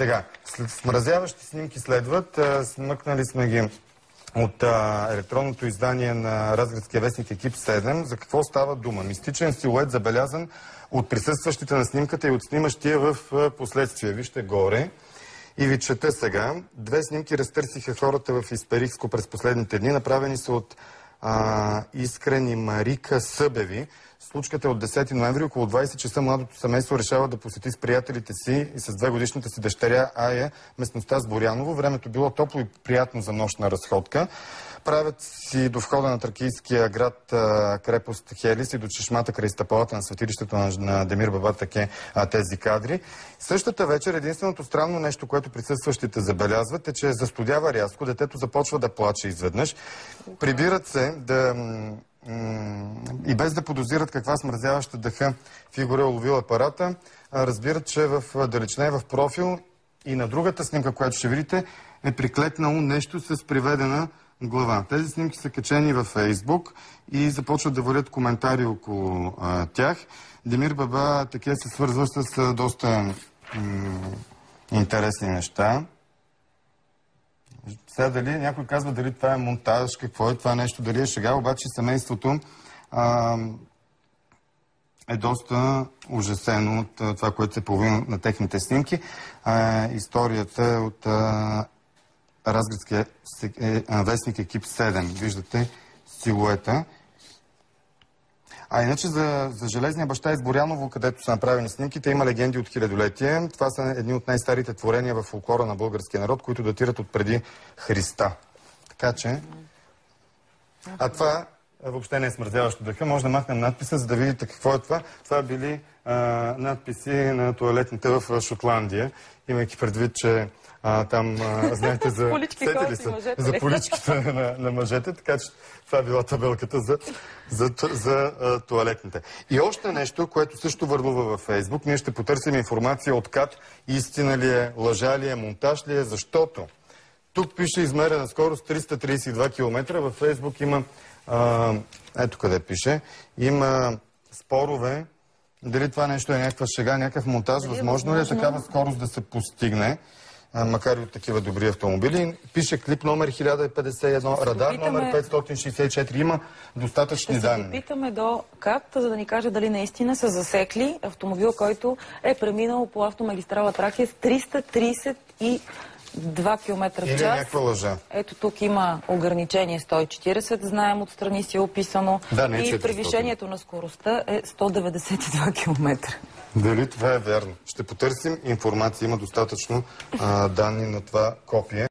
Сега, смразяващи снимки следват. Смъкнали сме ги от електронното издание на Разградския вестник Екип 7. За какво става дума? Мистичен силует, забелязан от присъстващите на снимката и от снимащия в последствие. Вижте горе. И ви чета сега. 2 снимки разтърсиха хората в Исперихско през последните дни. Направени са от Искрен и Марика Събеви. Случката е от 10 ноември. Около 20 часа младото семейство решава да посети с приятелите си и с 2-годишната си дъщеря Ая местността Сборяново. Времето било топло и приятно за нощна разходка. Правят си до входа на тракийския град крепост Хелис и до чешмата край стъпалата на светилището на Демир Баба Таке тези кадри. Същата вечер единственото странно нещо, което присъстващите забелязват, е, че застудява рязко, детето започва да плаче изведнъж. Прибират се и без да подозират каква смразяваща дъха фигура е уловил апарата, разбират, че в далечина и в профил и на другата снимка, която ще видите, е приклекнало нещо с приведена глава. Тези снимки са качени във Фейсбук и започват да валят коментари около тях. Демир Баба Таке се свързва с доста интересни неща. Сега дали някой казва дали това е монтаж, какво е това нещо, дали е шега, обаче семейството е доста ужасено от това, което се появи на техните снимки. Историята е от Разградския вестник Екип 7. Виждате силуета. Иначе за Железния баща из Боряново, където са направени снимките, има легенди от хилядолетие. Това са едни от най-старите творения в фолклора на българския народ, които датират от преди Христа. Така че... това въобще не е смързяващо дъха. Може да махнем надписа, за да видите какво е това. Това били надписи на тоалетните в Шотландия, имайки предвид, че там, знаете, за поличките на мъжете, така че това била табелката за тоалетните. И още нещо, което също върлува във Фейсбук. Ние ще потърсим информация от КАТ, истина ли е, лъжа ли е, монтаж ли е, защото тук пише измерена скорост 332 км. Във Фейсбук има, ето къде пише, има спорове, дали това нещо е някаква шега, някакъв монтаж, възможно ли е такава скорост да се постигне, макар и от такива добри автомобили. Пише клип номер 1051, радар номер 564. Има достатъчни данни. Ще се питаме до КАТ, за да ни каже дали наистина са засекли автомобил, който е преминал по автомагистрала Тракия с 332 км в час. Или някаква лъжа. Ето тук има ограничение 140, знаем, отстрани си е описано. Да, не е 400. И превишението на скоростта е 192 км. Дали това е вярно? Ще потърсим информация. Има достатъчно данни на това копие.